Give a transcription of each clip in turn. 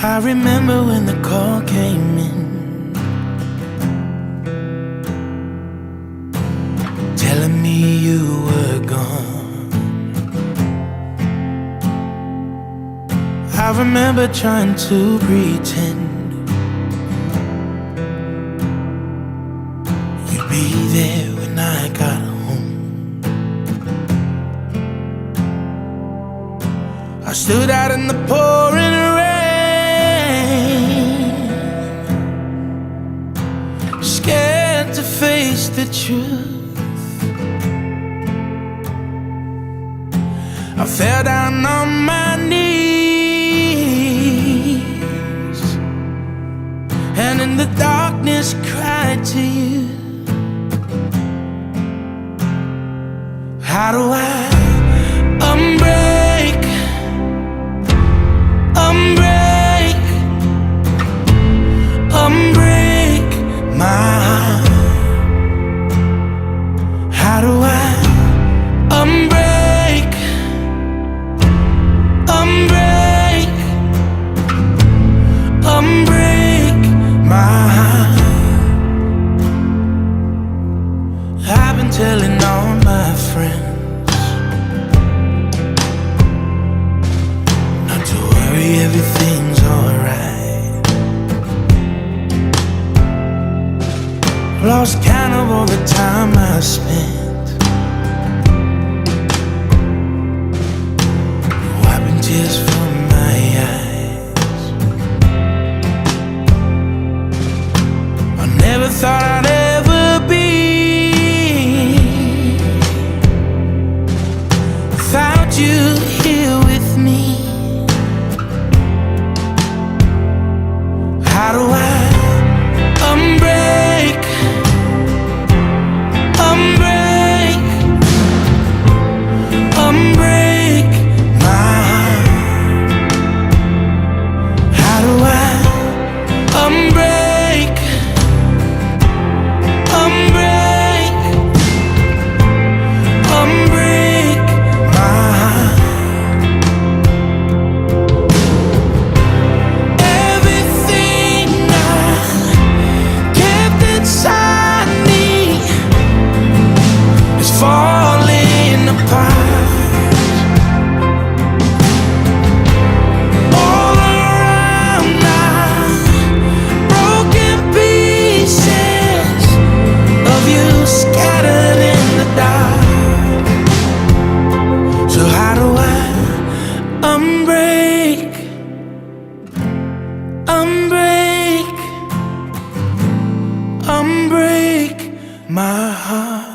I remember when the call came in, telling me you were gone. I remember trying to pretend you'd be there when I got home. I stood out in the pouring rain, scared to face the truth. I fell down on my knees and in the darkness cried to you. How do I unbreak my heart? How do I unbreak my heart? I've been telling all my friends tears from my eyes. I never thought I'd ever be without you here with me. How do I unbreak my heart? How do I unbreak my heart? Everything I kept inside me is falling apart. All around now, broken pieces of you scattered in the dark. So how do I unbreak my heart?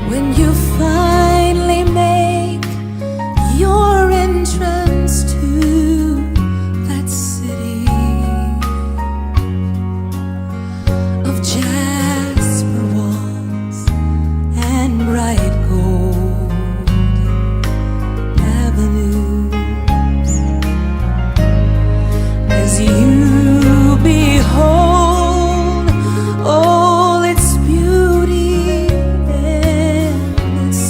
When you finally make your entrance to that city of jasper walls and bright gold avenues, as you behold all its beauty and its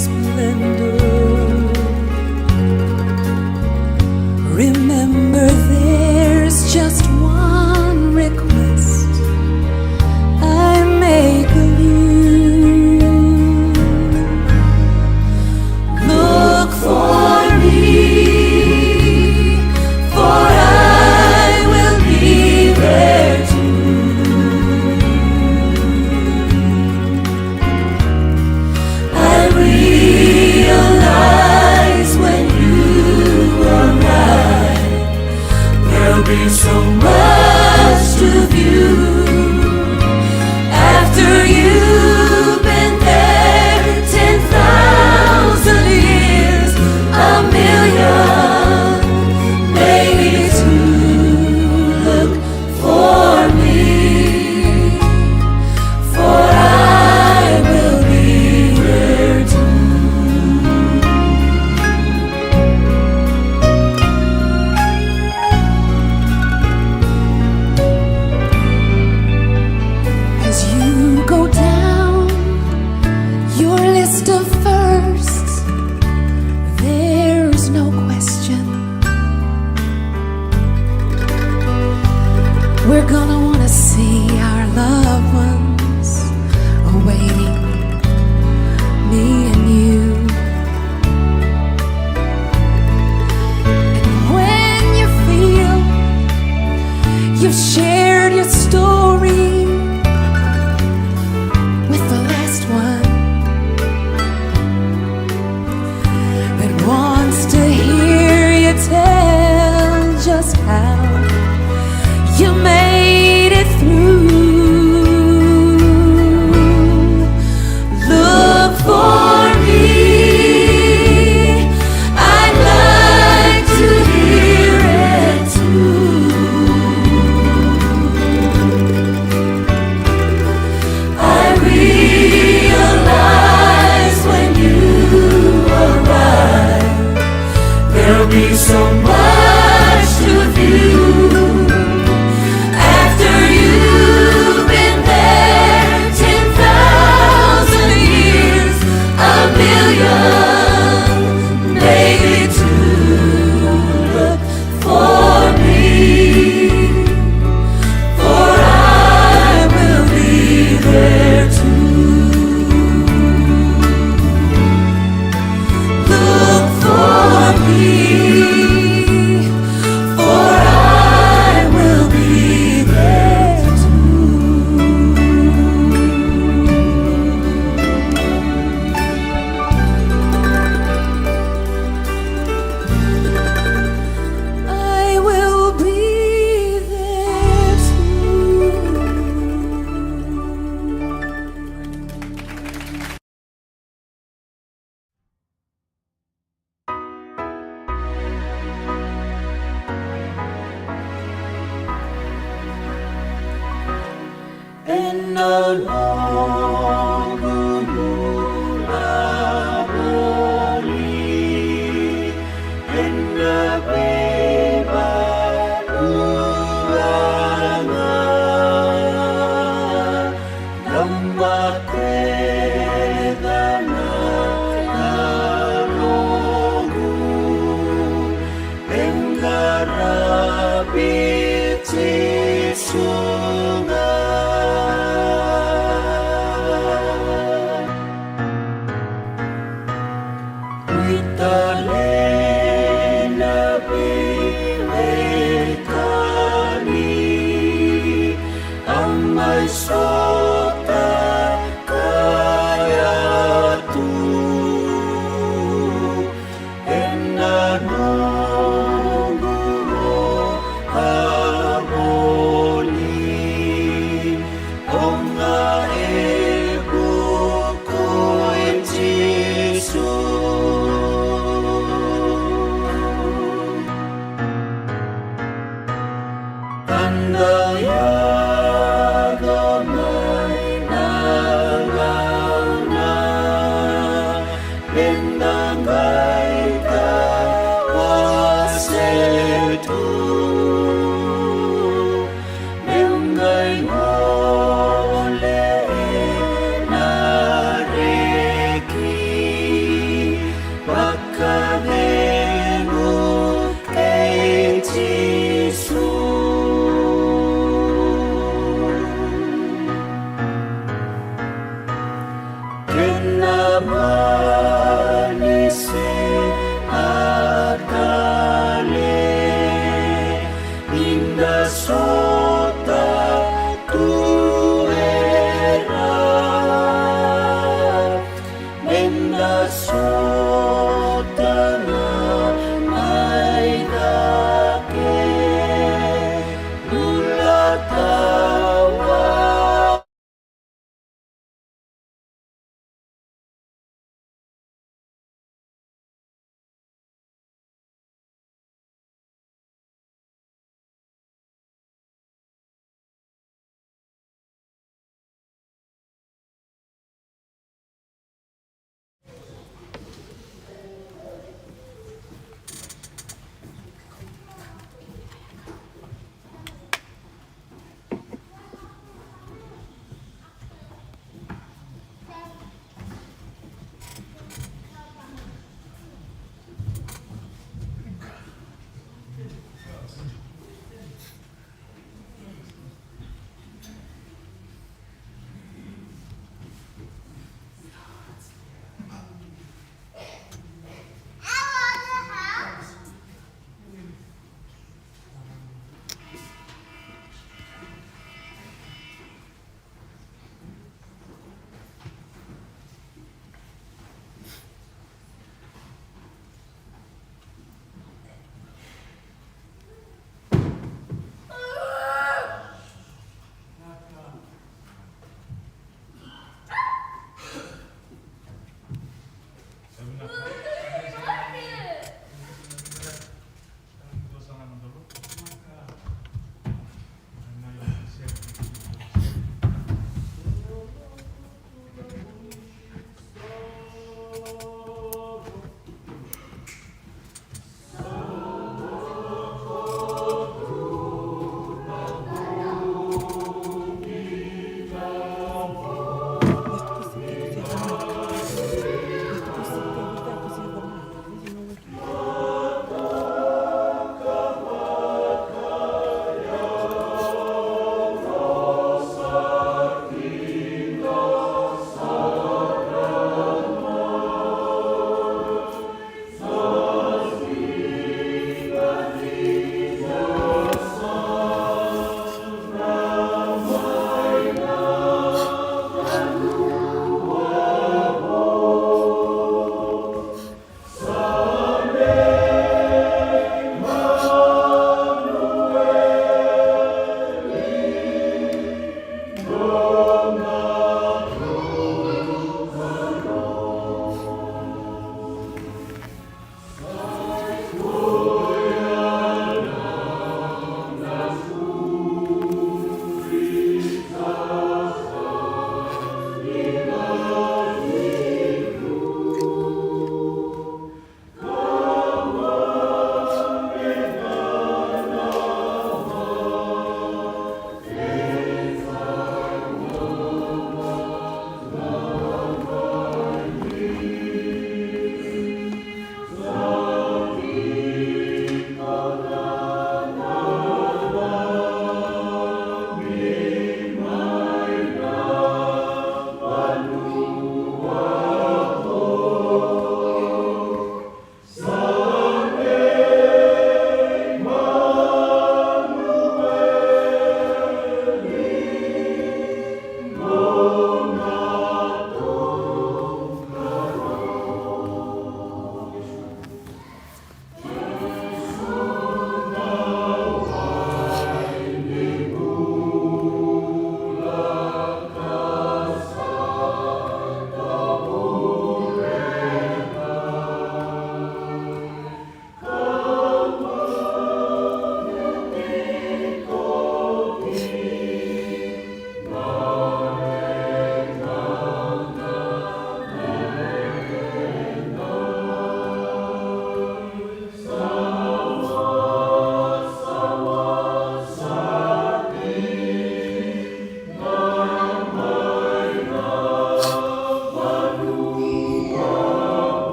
Tanda ya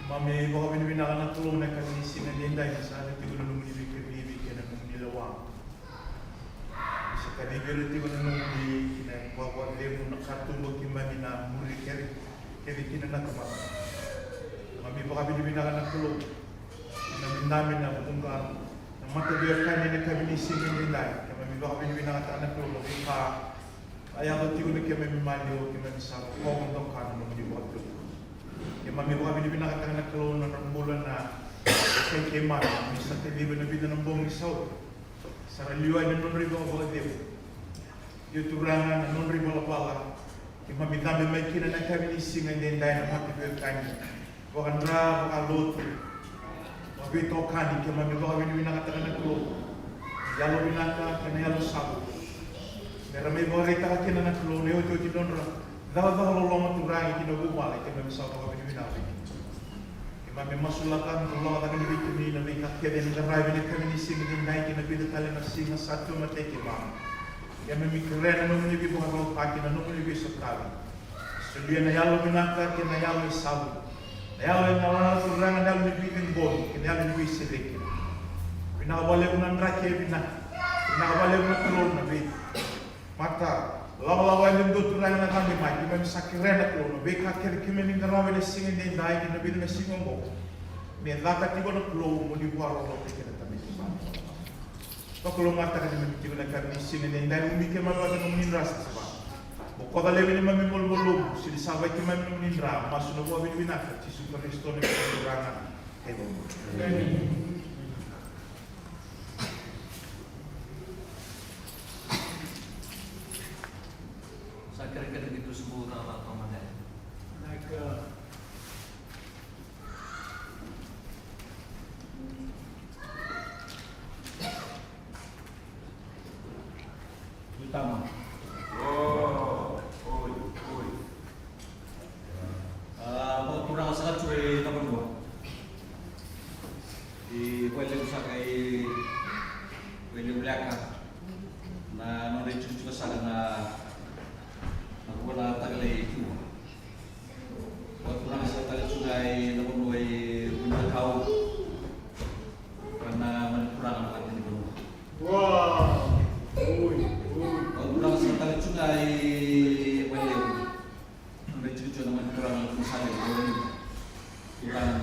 Mami baka binibinakan ng tulong na kami sinagenda sa ating tigulong libig na mong nilawang. Sa kanibiro tigulong libig na wawagli mo nakatulog yung mami na muri kaya kinanakamap. Mami baka binibinakan ng tulong namin na bungkang na matagayar kami na kami sinagenda. Kaya mami baka binibinakan ng tulong ayaw ko tigulong kaya mami maliw kaya mami sa kong ang kanan ng mga tulong. Yung mami ko kami pinakatang nagkaroon ng bulan na kay Kemal, minsan tayo na bida ng buong isaw. Sa raliwan na nun rin ako bagadiw. Yung turangan na nun rin mga baka. Yung mami namin may kinanang kami nisingan din dahil na matibir kanya. Wakandra, baka loto. Mabito kani, kaya mami ko kami pinakatang nagkaroon. Yalo binaka, kaya yalo sabo. Pero may mga rita ka kinanang nagkaroon, yung tinonra. Dapat lolong turangi kinagumala kaya may sa mga binibinabi. Kaya may masulatan lolong at ang ibigin na may kakya din ang rayos na kami ni singa din na ikinabidatalan na singa sa ito mateke mama. Kaya may mikrena nung nilibig mga kalpaki na nung nilibig sa tabi. So liya na yalo minaka kaya na yalo isabu. Na yalo yung nalang turangan na nilibig ng bodi kaya na nilibig silik. Pinakabalik ko ng rakya pinakabalik ko ng tulong na bid. Maka lawa-lawa yung turangan na kami mai, kami sakirena tulono, beka kiri kami ni ngarawe na singin din dahil kinabi na singon mo. May lakat tiba na tulo mo di buwaro lo kaya na kami sa. Pakulo mata ka naman tiba na kami singin din dahil umikir malawag ng minras sa ba. Bukod alawin ni mami mulmulog, sinisabay ki mami ng minra, masunog mo binibinaka, si Super Risto na turangan. Kira-kira gitu semua orang Ramadan. Utama. Mau kurang sangat cuy nomor 2. Di pwede usah kay pwede belakang. Na menuju juga sana wala tagalay itu. Waktu kurang sa tagal sungai namun way bunakaw karena menkurang ang ating guru. Wow. Waktu kurang sa tagal sungai wala menuju naman kurang ang masali guru. Kurang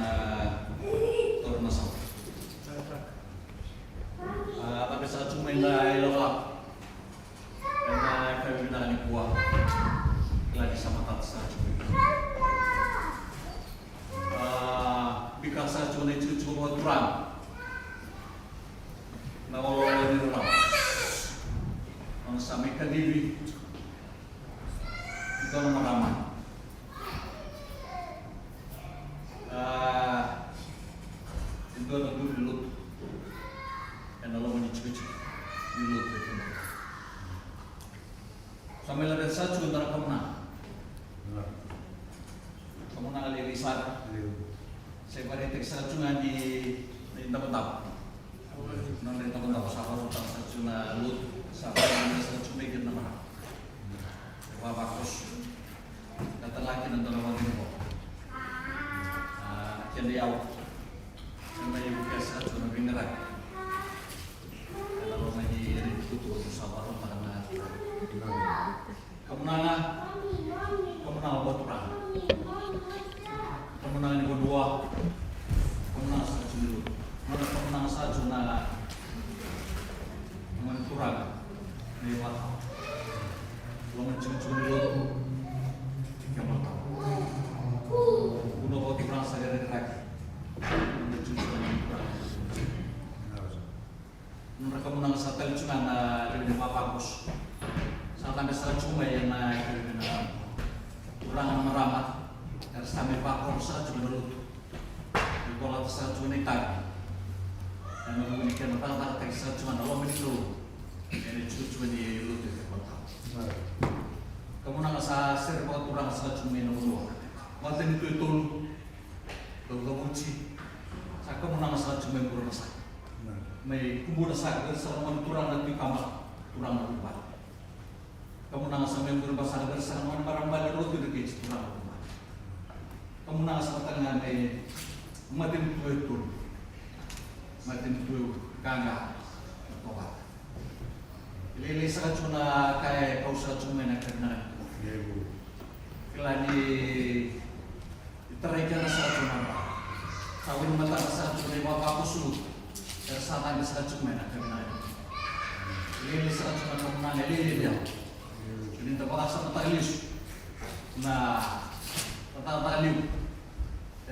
tornasaw. Pada saat sungai na ilawak karena kami binaan ni kuah lagi sama tatsa bikasa cuma itu cuma turang nawala ni orang ang sampai kadiri itu nama ramai itu ada dulu dan Allah menyuci dulu itu sampai ada satu antara kemenang alilisar saya pada teksa cuma di tempat non di tempat sahabat tentang satu lut sahabat yang satu cuma di nama bagus datang lagi nonton orang ini kok jadi awak sampai buka satu nabi nerak kalau lagi itu sahabat karena kemenangan buat perang. Kemenangan yang kedua, kemenangan satu dulu. Kemenangan satu menkurang lewat. Kalau mencuri dulu, tiga mata. Kuno boti perang saya dari lagi. Mencuri menkurang. Mereka menang satu kali cuma dari bagus. Saat sampai setelah cuma yang naik dari kurang meramat dari sampai pakor saat cuma dulu di kolam saat cuma nekat dan memiliki tentang teks saat cuma dalam ini dulu ini cuma di dulu di kota kemudian saya serba kurang saat cuma minum dulu waktu itu uji saya kemudian saat cuma kurang saat mai kumpul saat selama kurang lebih kamar kurang lebih kemenangan sa sama yang berbahasa bersama orang barang balik rotu deket kurang. Kamu nang sa tengah ni matin tuh, kanga tobat. Lili sa cuna kaya kau sa cuma nak kena. Kelani teraikan sa cuna. Kawin mata sa cuna iwa aku sulut. Tersama di sa cuma nak kena. Lili sa cuna kamu nang lili dia. Jadi tak paksa mata ilis. Nah, mata liu.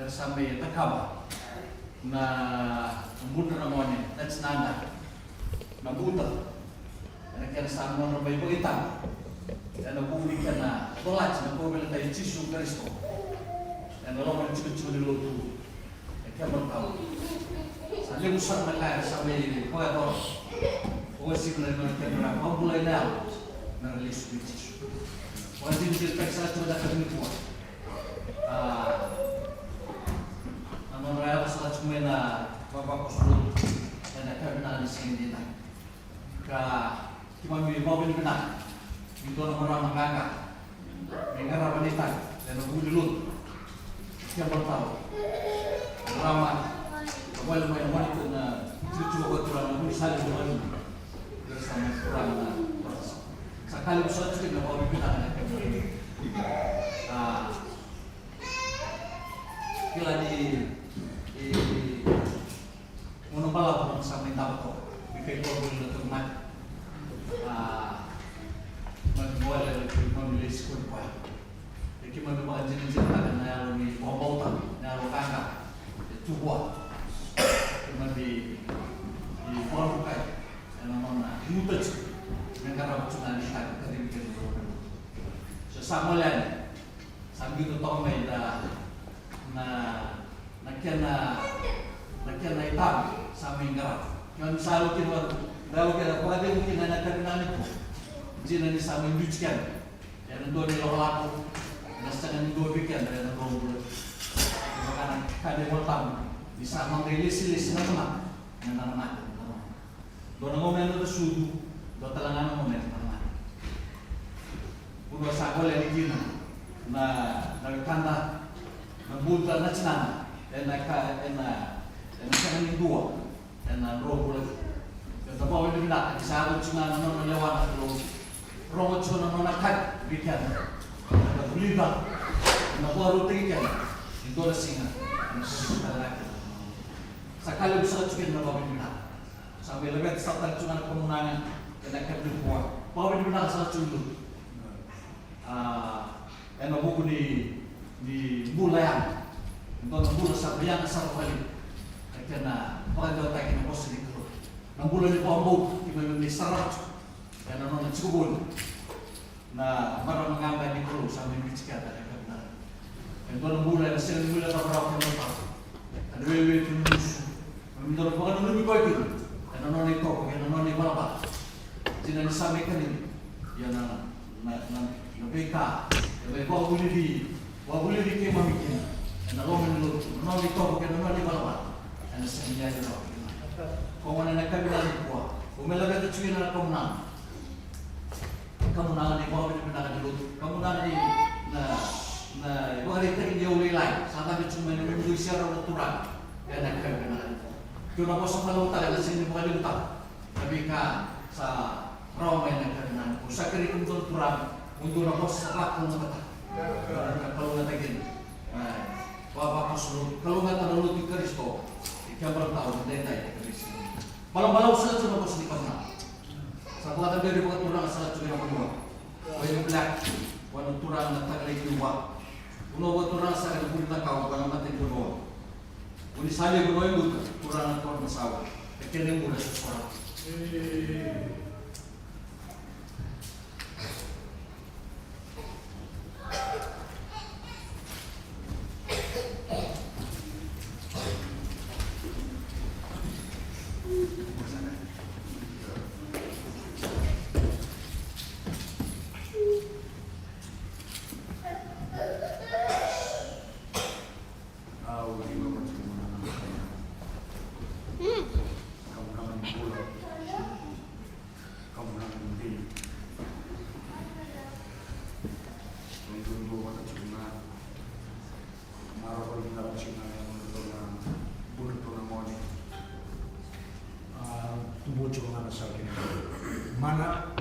Sampai takaba na muda namanya that's nanda na buta na kaya sa ano na may pagitang na buli ka na tolat na pumila tayo Jisu Kristo na nalaman chika-chika niluto kaya magtao sa limusan na kaya sa may pagkator kung asip na naman kaya na mabulay na release with Jisu kung asip na sa ato na kami po Menurut saya cuma na bapak kusulut dan akan benar di sini nak. Cuma mobil benar, itu orang mengangkat, mengarah wanita dan mengulut. Yang bertahu, ramai, awal main wanita na cucu berturang mengulut saling berlalu bersama kurang sekali besar juga na mobil benar akan benar. Kila di Menopala pun sampai tahu bikin mobil untuk mat, membuat memilih sekolah kuat. Jadi membuat jenis kan yang lebih bobotan, yang lebih kangkang, itu buat, cuma di bukan, yang mana mudah, negara cuma di tak tadi bikin mobil. Sesama lain, sambil itu tahu mereka, nakyan hitam sa aming garap. Yung salo kinuha, daw kaya pwede mo kinanagkabinan ito. Diyan na sa aming dutsyan. Yan ang doon nila wala ko. Nasa nga nito bigyan, dahil na doon bulat. Yung mga kademultam, isa mang rilis-rilis na naman. Yan na naman. Doon ang moment na sudu, doon talaga ang moment na naman. Puno sa ako lang ikin na nagkanda, nagbunta na sinama. Dan sekarang dua dan roh boleh. Kita bawa di mana? Di sana cuma nona lewat roh. Roh cuma nona kat bikin. Kita beli dah. Kita bawa roti kan. Itu ada singa. Sekali besar juga kita bawa di mana? Sambil lebih satu cuma kemenangan kita kembali buat. Bawa di mana salah cuma. Dan buku di bulan. Untuk bulan sampai yang asal balik, karena orang tua tak kena bos di kerut. Bulan di bambu, kita memilih serat, dan orang cukupun. Nah, orang mengambil di kerut sampai dicikat ada kerana. Dan bulan hasil bulan berapa berapa. Ada wewe tulis, menurut bukan lebih baik itu. Dan orang itu, karena orang itu berapa. Jadi disampaikan ini, ya lebih kah, lebih boleh di kemah bikin. Na romen lu no di topo ke no di balawa ana senya de no ko wana na kabila ko umela ga tsuwi na komna di bawa di pinaka dulu kamuna di na ko hari ta inyo ulay sama di cuma ni mu siya ro turan ya na kabila ko na bosa malo talaga sini mo kalimutan tapi ka sa romen na kabila ko sa kiri kum turan untuk na bosa sa ko na bata kalau na tagin Bapak Kusulut, kalau nggak terlalu di Kristo, dia bertahu denda ya Kristo. Balau-balau saja cuma harus dikenal. Setelah tadi dari bukan turang salah cuma yang kedua. Wajib belak, wajib turang datang lagi dua. Uno buat turang saya pun tak kau kalau mati kedua. Uni saja kedua yang bukan turang atau masalah. Kekini mudah sesuatu. Cina yang menurut moni tubuh cukup mana sakit mana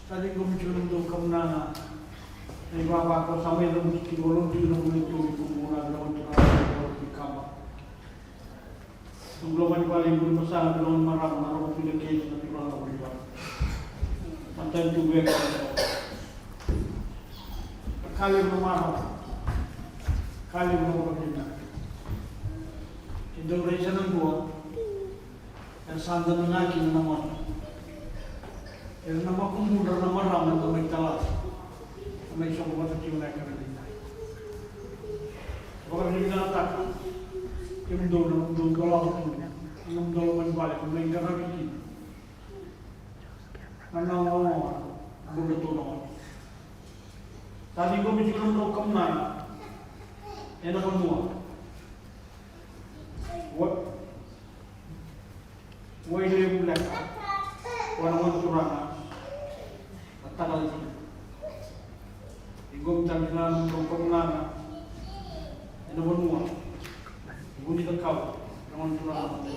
tadi kau mencuri untuk kemenangan. Ini bapak kau sampai dalam kibolong di dalam itu kumpulan dalam curang di kamar. Sebelum paling berbesar dalam marah tidak kaya nanti kalau berubah. Mantan juga kali bermarah, kali bermarah. Indonesia nangguan dan sangat mengaji nama. Yang nama kumpulan nama ramai tu mereka lah. Mereka semua tu cuma nak kerja. Bukan kita tak. Kita dulu kalau dulu menbalik mereka kerja. Karena orang boleh tu orang. Tadi kau bicara tentang kemenangan. Yang kedua, wah ini bulan. Orang curang. Tagal itu. Igom jangan kemenangan. Ini benua. Bunyi tekau. Jangan curang.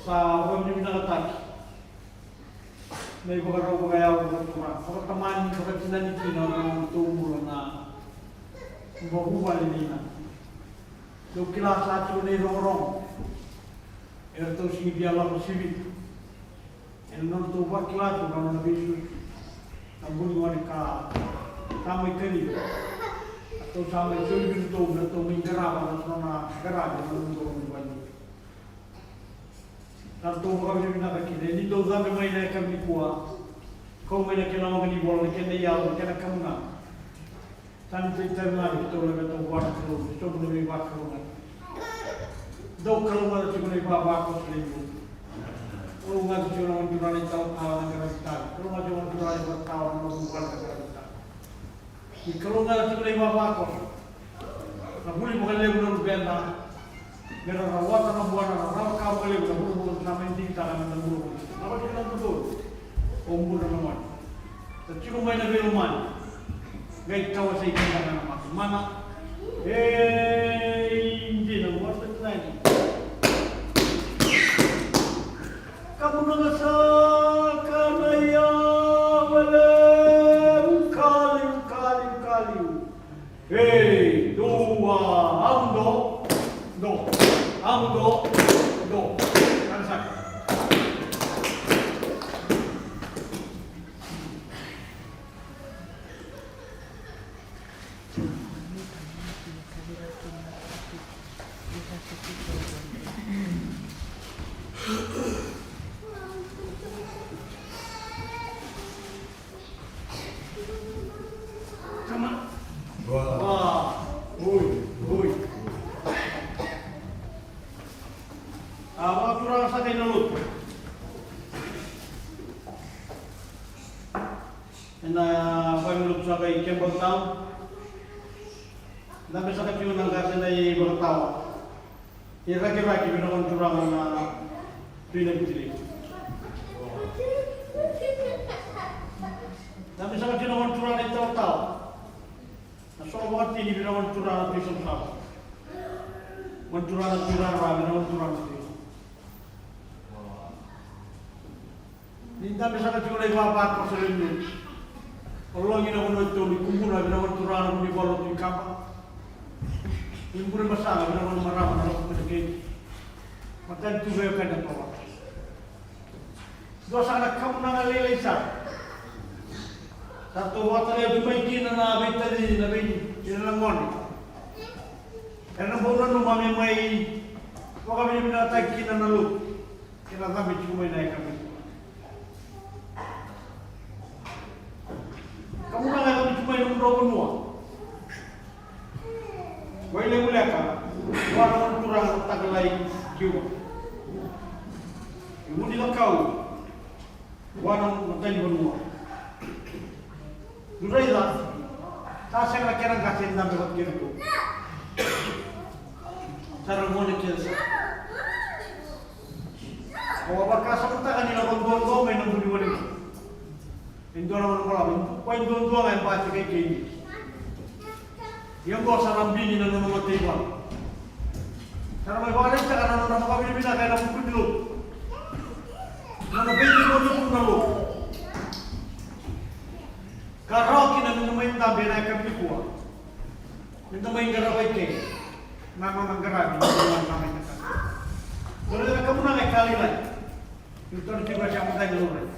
Sa orang ni bina letak. May bukan kaya bukan curang. Kalau teman bukan tidak ni orang tumbuh na. Bahu ini na. Lo kila satu ni orang. Erto sini dia lah bersibit. Yang nonton buat kelas tu kalau nabi Yesus tambun mereka sampai kini atau sampai suri itu atau menggerak atau mana gerak dalam nonton baju. Tanto kami minta kita ini tu sampai main kami kuat. Kau main kena orang ni bola kena yau kena kamu. Sampai terlalu itu lebih tu buat tu itu lebih buat tu. Dua kalau mana cuma lebih buat tu kalau nggak cuma mencuri tahu-tahu negara kita, kalau nggak cuma mencuri tahu bukan negara kita. Kalau nggak cuma lima bakor, nggak boleh bukan lagi menurut benda. Negara rawat atau bukan rawat kau boleh bukan bukan sama inti tangan dan bulu. Apa kita betul? Ombur nama. Tapi cuma main lebih rumah. Gaya tahu saya kita nama mana? Ini nama apa lagi? Kamu mengesahkan ayah belum kali. Dua, amdo. Kan saya. Kira-kira kita nak curang dengan tujuan itu. Tapi sangat kita nak curang itu tahu. Soal waktu ini kita nak curang itu semua. Mencurang apa? Kita nak curang itu. Ninta bisa kecil lagi apa kau selalu. Kalau kita mau itu di kumpul lagi nama turun di bawah di kapal. Kumpul masalah kita mau marah kalau kita maka itu saya akan dapat. Dua sangat kamu nangal lelesa. Satu waktu dia dimainin na abis tadi nabi jelangon. Karena bukan rumah memai, maka kami menatap kita nalu. Kita kami cuma naik kami. Kamu nangal kami cuma nomor benua. Boleh boleh kan? Orang kurang tak lain jiwa. Ibu di lekau. Warang mentai benua. Durai lah. Tak saya kira kasih nama buat kira tu. Cara mau nak kira. Awak bakal sebentar kan ini lakukan dua main nombor dua ni. Ini dua nombor berapa? Poin dua main baca kayak gini. Yang gua salam bini dan nama tiba. Cara main baca cara nama kami bina kayak nama kudu. Nama bini kudu pun lalu. Kalau kita main tak benar kami kuat. Kita main gerak baik. Nama menggerak di dalam namanya. Kalau kamu nak kali lagi, itu harus juga siapa saja dulu.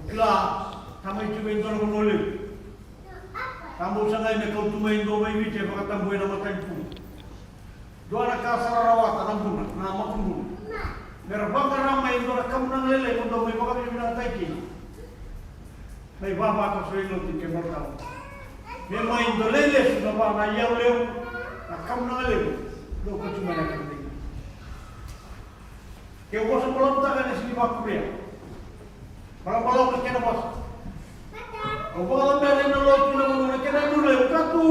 Bila kami cuba itu orang menolak, kamu sangat nak kau tu main dua main ini, apa kata buat nama tempu. Dua anak kasar rawat, tampun, nama kumpul. Berbangga ramai itu orang kamu nak lelai, untuk main kami bilang taiki. May baba ko sa ilo ti kemortal. May mga indolele sudah ba na yaw lew na kam na lew. Do ko cuma na kanting. Kaya ko sa polonta ka ni sini bakuya. Para pala ko kena bos. Ko ba la bele na lo ti na mo na kena no lew katu.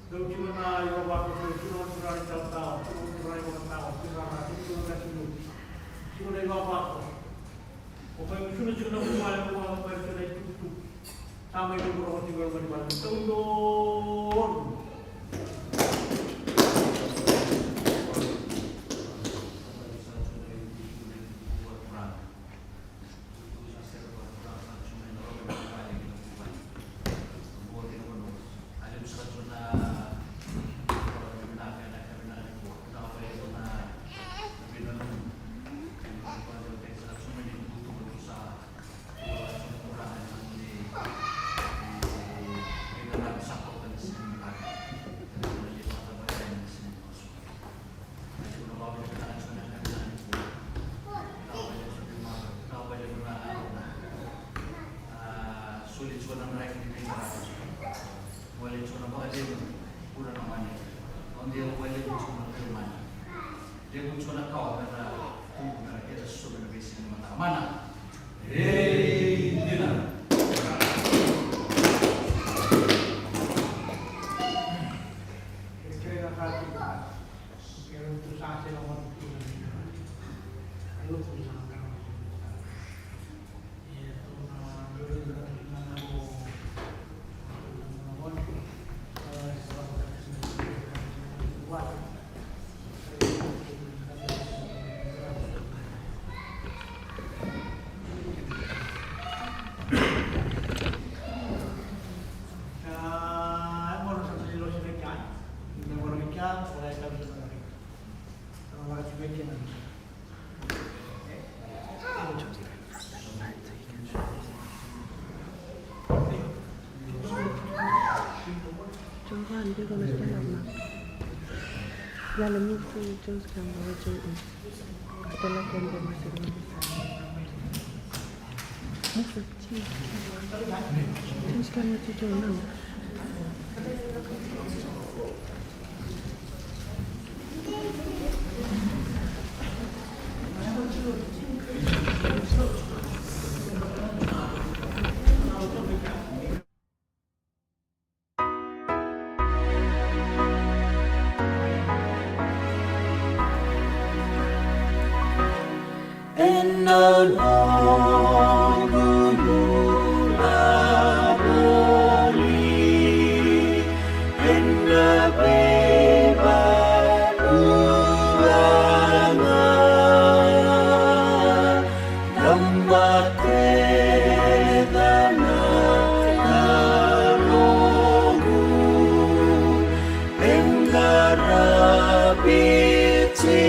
Daw cuma na iba ba ko cuma kurang tahu, cuma kurang iba tahu, cuma na cuma iba ba ko. Kung sunod-sunod na kumala ko mga pwede na itutu, tama yung buro ko siguro manibalan. Tundon! Sulit sudah mereka di pinggir, boleh cuma bagai kurang namanya. Kalau dia boleh cuma terima, dia pun cuma kau karena tunggu mereka sudah berbisa mana mana. Hei, tidak. Kira-kira hati, kira untuk sahaja nomor itu, kalau tu bisa kan. Johan dia kalau mesti lama. Dalam itu terus kan bawa jauh. Setelah kan dia masih belum bisa. Masih kecil. Terus kan itu jauh. And no longer lonely in the Bici